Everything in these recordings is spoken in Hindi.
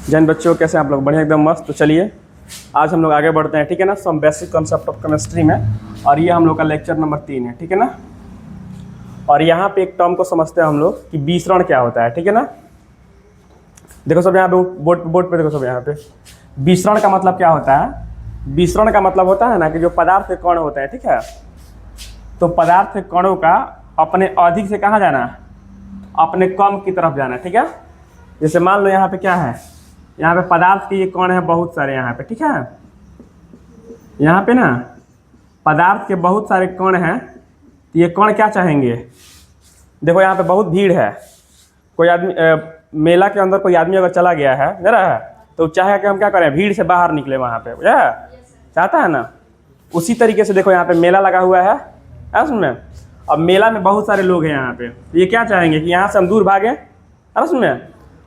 जैन बच्चों, कैसे आप लोग? बढ़िया, एकदम मस्त। तो चलिए आज हम लोग आगे बढ़ते हैं, ठीक है ना, some basic concept of chemistry में। और ये हम लोग का लेक्चर नंबर 3 है, ठीक है ना। और यहाँ पे एक टर्म को समझते हैं हम लोग कि विसरण क्या होता है, ठीक है ना। देखो सब यहाँ पे बोर्ड पे देखो सब यहाँ पे। विसरण का मतलब क्या होता है? विसरण का मतलब होता है ना कि जो पदार्थ के कण होते हैं, ठीक है, तो पदार्थ के कणों का अपने अधिक से कहाँ जाना, अपने कम की तरफ जाना, ठीक है। जैसे मान लो यहाँ पे क्या है, यहाँ पे पदार्थ के ये कण है बहुत सारे यहाँ पे, ठीक है। यहाँ पे ना पदार्थ के बहुत सारे कण हैं, तो ये कण क्या चाहेंगे? देखो यहाँ पे बहुत भीड़ है, कोई आदमी मेला के अंदर कोई आदमी अगर चला गया है जरा है, तो चाहे कि हम क्या करें, भीड़ से बाहर निकले वहाँ पे, चाहता है ना। उसी तरीके से देखो यहाँ पे मेला लगा हुआ है सुनने। अब मेला में बहुत सारे लोग हैं यहाँ पे, तो ये क्या चाहेंगे कि यहाँ से हम दूर भागें, है सुनने।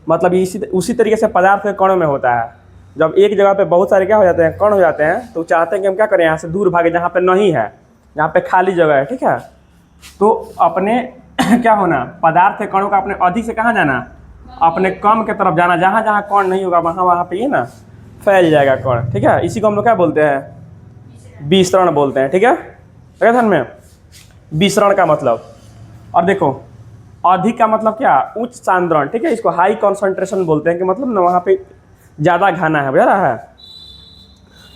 मतलब उसी तरीके से पदार्थ के कणों में होता है। जब एक जगह पे बहुत सारे क्या हो जाते हैं, कण हो जाते हैं, तो चाहते हैं कि हम क्या करें, यहाँ से दूर भागे जहाँ पे नहीं है, जहाँ पे खाली जगह है, ठीक है। तो अपने क्या होना, पदार्थ के कणों का अपने अधिक से कहाँ जाना, अपने कम के तरफ जाना। जहाँ जहाँ कण नहीं होगा वहाँ पे ये ना फैल जाएगा कण, ठीक है। इसी को हम लोग क्या बोलते हैं, विसरण बोलते हैं, ठीक है। ध्यान में विसरण का मतलब। और देखो अधिक का मतलब क्या, उच्च सांद्रण, ठीक है। इसको हाई कॉन्सेंट्रेशन बोलते हैं कि मतलब ना वहाँ पे ज़्यादा घना है, बुझा रहा है।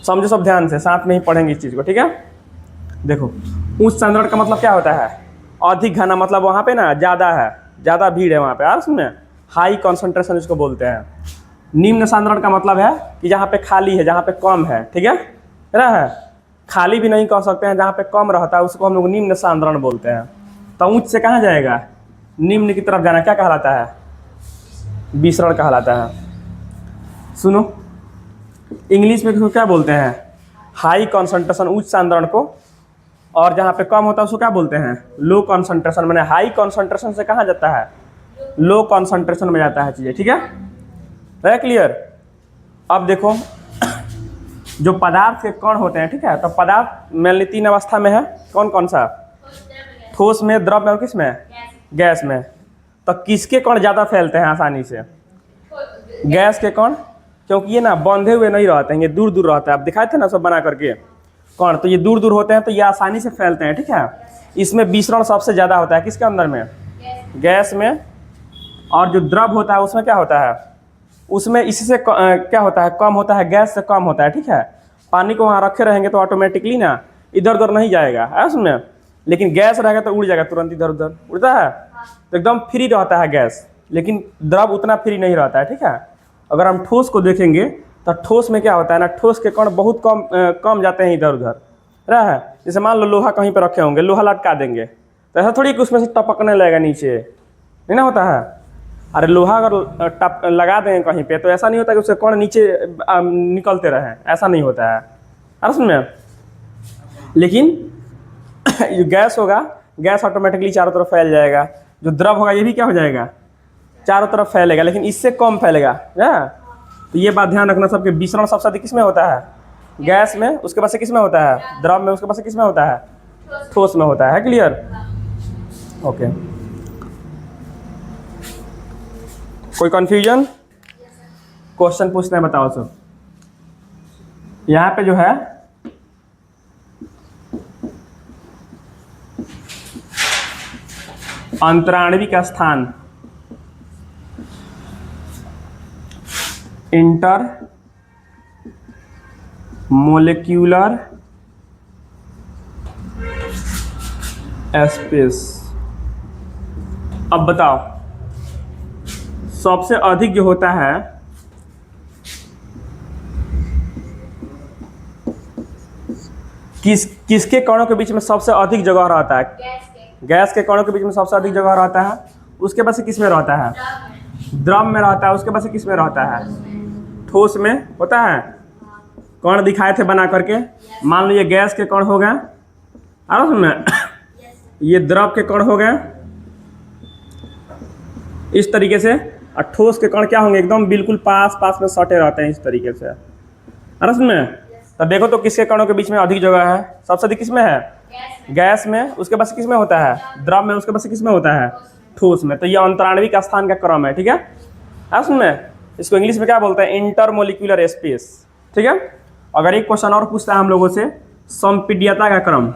समझो सब ध्यान से, साथ में ही पढ़ेंगे इस चीज़ को, ठीक है। देखो उच्च सांद्रण का मतलब क्या होता है, अधिक घना, मतलब वहाँ पे ना ज़्यादा है, ज़्यादा भीड़ है वहाँ पे, सुनने। हाई कॉन्सेंट्रेशन इसको बोलते हैं। निम्न सांद्रण का मतलब है कि जहाँ पे खाली है, जहाँ पे कम है, ठीक है। है खाली भी नहीं कह सकते हैं, जहाँ पे कम रहता है उसको हम लोग निम्न सांद्रण बोलते हैं। तो उच्च से कहाँ जाएगा, निम्न की तरफ जाना, क्या कहलाता है, विसरण कहलाता है। सुनो इंग्लिश में इसको क्या बोलते हैं, हाई कॉन्सेंट्रेशन, उच्च सांद्रण को। और जहाँ पे कम होता है उसको क्या बोलते हैं, लो कॉन्सेंट्रेशन। मैंने हाई कॉन्सेंट्रेशन से कहाँ जाता है, लो कॉन्सेंट्रेशन में जाता है चीज़ें, ठीक है क्लियर। अब देखो जो पदार्थ के कण होते हैं, ठीक है, तो पदार्थ मेनली 3 अवस्था में है। कौन कौन सा, ठोस में, द्रव में और किस में, गैस में। तो किसके कण ज़्यादा फैलते हैं आसानी से, गैस के कण, क्योंकि ये ना बंधे हुए नहीं रहते हैं, ये दूर दूर रहता है। आप दिखाए थे ना सब बना करके कण, तो ये दूर दूर होते हैं, तो ये आसानी से फैलते हैं, ठीक है। इसमें विसरण सबसे ज़्यादा होता है, किसके अंदर में, गैस में। और जो द्रव होता है उसमें क्या होता है, उसमें इसी से क्या होता है, कम होता है, गैस से कम होता है, ठीक है। पानी को वहाँ रखे रहेंगे तो ऑटोमेटिकली ना इधर उधर नहीं जाएगा, है उसमें। लेकिन गैस रहेगा तो उड़ जाएगा, तुरंत इधर उधर उड़ता है, तो एकदम फ्री रहता है गैस। लेकिन द्रव उतना फ्री नहीं रहता है, ठीक है। अगर हम ठोस को देखेंगे तो ठोस में क्या होता है ना, ठोस के कण बहुत कम जाते हैं इधर उधर, रहा है। जैसे मान लो लोहा कहीं पर रखे होंगे, लोहा लटका देंगे तो ऐसा थोड़ी कि उसमें से टपकने लगेगा नीचे, नहीं ना होता है। अरे लोहा अगर टप लगा दें कहीं पे तो ऐसा नहीं होता कि उसके कण नीचे निकलते रहें, ऐसा नहीं होता है, अरे सुन। लेकिन जो गैस होगा, गैस ऑटोमेटिकली चारों तरफ फैल जाएगा। जो द्रव होगा ये भी क्या हो जाएगा, चारों तरफ फैलेगा, लेकिन इससे कम फैलेगा। तो ये बात ध्यान रखना सबके। विसरण सबसे अधिक किस में होता है, गैस में, उसके बाद से किस में होता है, द्रव में, उसके बाद से किस में होता है, ठोस में होता है। Clear, okay. कोई कंफ्यूजन, क्वेश्चन पूछते हैं, बताओ सब। यहाँ पे जो है अंतराणविक स्थान, इंटर मोलिक्यूलर स्पेस। अब बताओ सबसे अधिक जो होता है, किसके कणों के बीच में सबसे अधिक जगह रहता है, गैस के कणों के बीच में सबसे अधिक जगह रहता है। उसके बाद से किस में रहता है, द्रव में रहता है। उसके बाद से किस में रहता है, ठोस में होता है। कण दिखाए थे बना करके, मान लो ये गैस के कण हो गए, और उसमें ये द्रव के कण हो गए इस तरीके से। और ठोस के कण क्या होंगे, एकदम बिल्कुल पास पास में सटे रहते हैं इस तरीके से, अरे उसमें। तो देखो तो किसके कणों के बीच में अधिक जगह है, सबसे अधिक किस में है, गैस में। उसके बाद किस में होता है, द्रव में। उसके बाद किस में होता है, ठोस में। तो ये अंतराणविक स्थान का क्रम है, ठीक है। अब सुन में इसको इंग्लिश में क्या बोलते हैं, इंटरमोलिक्यूलर स्पेस। ठीक है। अगर एक क्वेश्चन और पूछता है हम लोगों से, संपीड्यता का क्रम,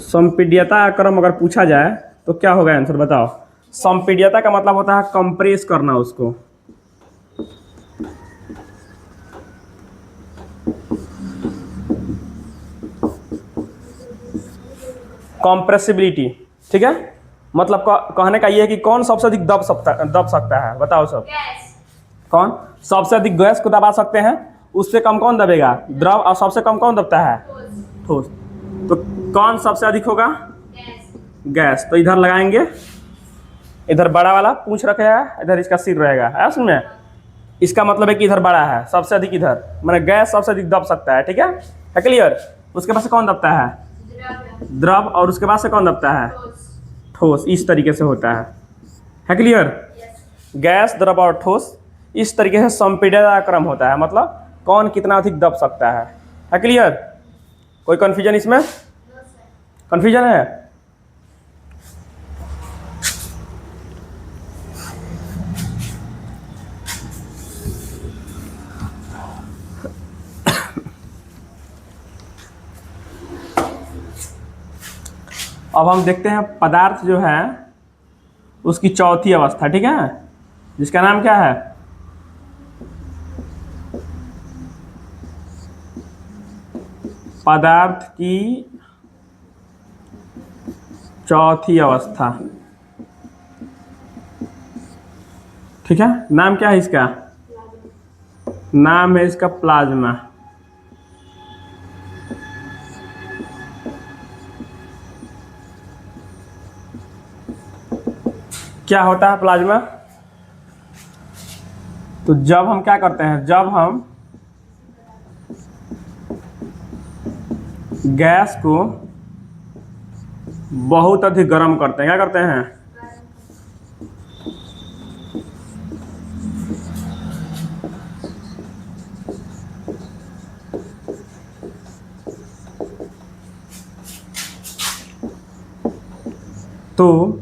संपीड्यता का क्रम अगर पूछा जाए तो क्या होगा आंसर बताओ। संपीड्यता का मतलब होता है कंप्रेस करना उसको। कॉम्प्रेसिबिलिटी। ठीक है, मतलब कहने का ये है कि कौन सबसे अधिक दब सकता है, बताओ सब। कौन सबसे अधिक गैस को दबा सकते हैं, उससे कम कौन दबेगा, द्रव, और सबसे कम कौन दबता है, ठोस। तो कौन सबसे अधिक होगा, गैस। तो इधर लगाएंगे, इधर बड़ा वाला पूंछ रखे है, इधर इसका सिर रहेगा, है उसमें। इसका मतलब है कि इधर बड़ा है, सबसे अधिक इधर, माने गैस सबसे अधिक दब सकता है। ठीक है क्लियर। उसके बाद से कौन दबता है, द्रव, और उसके बाद से कौन दबता है, ठोस। इस तरीके से होता है क्लियर। गैस, द्रव और ठोस, इस तरीके से संपीड़न का क्रम होता है, मतलब कौन कितना अधिक दब सकता है क्लियर। कोई कंफ्यूजन इसमें, कंफ्यूजन है। अब हम देखते हैं पदार्थ जो है उसकी चौथी अवस्था। ठीक है, जिसका नाम क्या है, पदार्थ की चौथी अवस्था। ठीक है, नाम क्या है इसका, नाम है इसका प्लाज्मा। क्या होता है प्लाज्मा। तो जब हम क्या करते हैं, जब हम गैस को बहुत अधिक गर्म करते हैं, क्या करते हैं, तो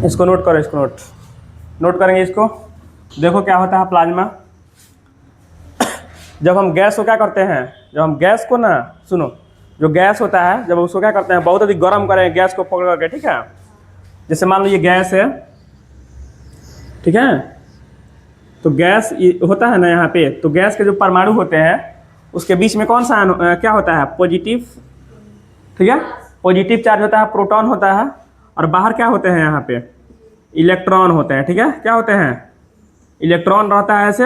इसको नोट करो, इसको नोट करेंगे इसको। देखो क्या होता है प्लाज्मा। जब हम गैस को क्या करते हैं, जब हम गैस को ना, सुनो, जो गैस होता है जब उसको क्या करते हैं, बहुत अधिक गर्म करें गैस को पकड़ करके। ठीक है, जैसे मान लो ये गैस है, ठीक है, तो गैस होता है ना यहाँ पे, तो गैस के जो परमाणु होते हैं उसके बीच में कौन सा क्या होता है, पॉजिटिव। ठीक है, पॉजिटिव चार्ज होता है, प्रोटॉन होता है, और बाहर क्या होते हैं यहाँ पे, इलेक्ट्रॉन होते हैं। ठीक है, क्या होते हैं, इलेक्ट्रॉन रहता है, ऐसे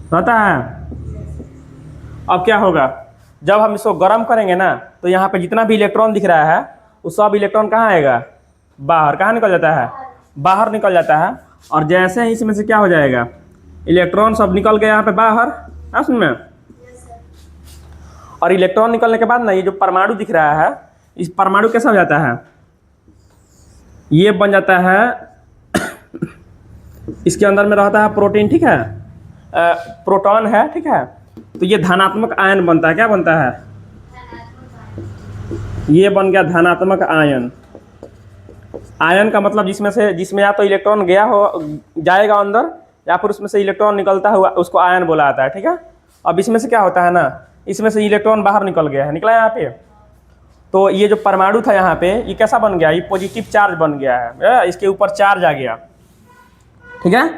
रहता है। अब क्या होगा, जब हम इसको गर्म करेंगे ना, तो यहाँ पे जितना भी इलेक्ट्रॉन दिख रहा है वो सब इलेक्ट्रॉन कहाँ आएगा, बाहर। कहाँ निकल जाता है, बाहर निकल जाता है। और जैसे ही इसमें से क्या हो जाएगा, इलेक्ट्रॉन सब निकल गए यहाँ पे बाहर, है उसमें। और इलेक्ट्रॉन निकलने के बाद ना, ये जो परमाणु दिख रहा है, इस परमाणु कैसा हो जाता है, ये बन जाता है इसके अंदर में रहता है प्रोटीन, ठीक है, प्रोटॉन है, ठीक है, तो ये धनात्मक आयन बनता है, क्या बनता है, ये बन गया धनात्मक आयन। आयन का मतलब जिसमें या तो इलेक्ट्रॉन गया हो जाएगा अंदर, या फिर उसमें से इलेक्ट्रॉन निकलता हुआ उसको आयन बोला जाता है, ठीक है। अब इसमें से क्या होता है ना, इसमें से इलेक्ट्रॉन बाहर निकल गया है, निकला यहाँ पे, तो ये जो परमाणु था यहाँ पे ये कैसा बन गया, ये पॉजिटिव चार्ज बन गया है, इसके ऊपर चार्ज आ गया, ठीक है,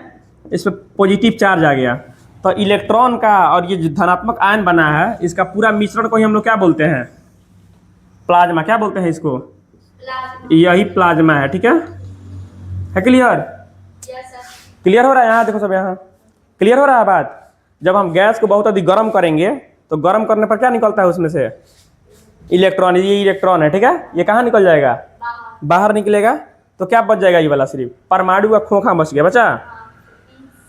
इस पर पॉजिटिव चार्ज आ गया। तो इलेक्ट्रॉन का और ये जो धनात्मक आयन बना है इसका पूरा मिश्रण को ही हम लोग क्या बोलते हैं, प्लाज्मा, क्या बोलते हैं इसको, यही प्लाज्मा है, ठीक है क्लियर, क्लियर हो रहा है, यहाँ देखो सब, यहाँ क्लियर हो रहा है बात। जब हम गैस को बहुत अधिक गर्म करेंगे तो गर्म करने पर क्या निकलता है उसमें से, इलेक्ट्रॉन, ये इलेक्ट्रॉन है, ठीक है, ये कहाँ निकल जाएगा, बाहर निकलेगा, तो क्या बच जाएगा, ये वाला सिर्फ परमाणु का खोखा बच गया, बचा,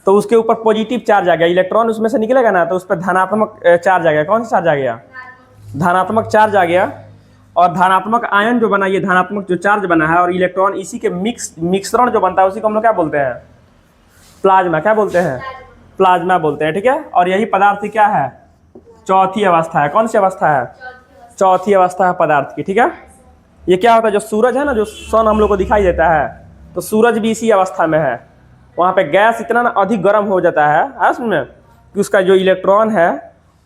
तो उसके ऊपर पॉजिटिव चार्ज आ गया, इलेक्ट्रॉन उसमें से निकलेगा ना, तो उस पर धनात्मक चार्ज आ गया, कौन सा चार्ज आ गया, धनात्मक चार्ज आ गया। और धनात्मक आयन जो बना, ये धनात्मक जो चार्ज बना है और इलेक्ट्रॉन, इसी के मिश्रण जो बनता है उसी को हम लोग क्या बोलते हैं, प्लाज्मा, क्या बोलते हैं, प्लाज्मा बोलते हैं, ठीक है। और यही पदार्थ की क्या है, चौथी अवस्था है, कौन सी अवस्था है, चौथी अवस्था है पदार्थ की, ठीक है। ये क्या होता है, जो सूरज है ना, जो सन हम लोग को दिखाई देता है, तो सूरज भी इसी अवस्था में है, वहाँ पे गैस इतना ना अधिक गर्म हो जाता है उसमें कि उसका जो इलेक्ट्रॉन है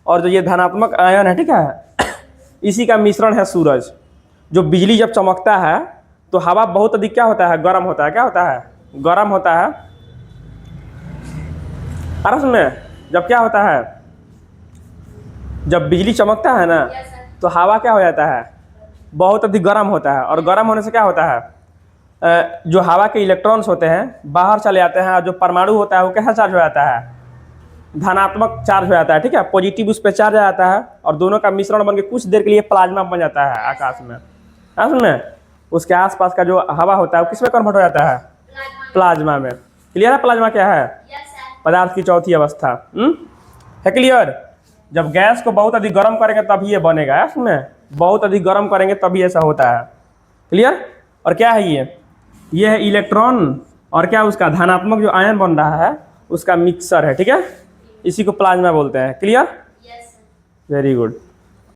और जो ये धनात्मक आयन है, ठीक है, इसी का मिश्रण है सूरज। जो बिजली जब चमकता है तो हवा बहुत अधिक क्या होता है, गर्म होता है, क्या होता है, गर्म होता है, अरे उसमें जब क्या होता है, जब बिजली चमकता है ना तो हवा क्या हो जाता है, बहुत अधिक गर्म होता है, और गर्म होने से क्या होता है, जो हवा के इलेक्ट्रॉन्स होते हैं बाहर चले जाते हैं, और जो परमाणु होता है वो कैसा चार्ज हो जाता है, धनात्मक चार्ज हो जाता है, ठीक है, पॉजिटिव उस पर चार्ज आ जाता है, और दोनों का मिश्रण बन के कुछ देर के लिए प्लाज्मा बन जाता है आकाश में, उसमें उसके आसपास का जो हवा होता है वो किस में कन्वर्ट हो जाता है, प्लाज्मा में। क्लियर है, प्लाज्मा क्या है, पदार्थ की चौथी अवस्था, है क्लियर। जब गैस को बहुत अधिक गर्म करेंगे तभी ये बनेगा, उसमें बहुत अधिक गर्म करेंगे तभी ऐसा होता है, क्लियर। और क्या है ये है इलेक्ट्रॉन, और क्या उसका धनात्मक जो आयन बन रहा है उसका मिक्सर है, ठीक है, इसी को प्लाज्मा बोलते हैं, क्लियर, वेरी गुड।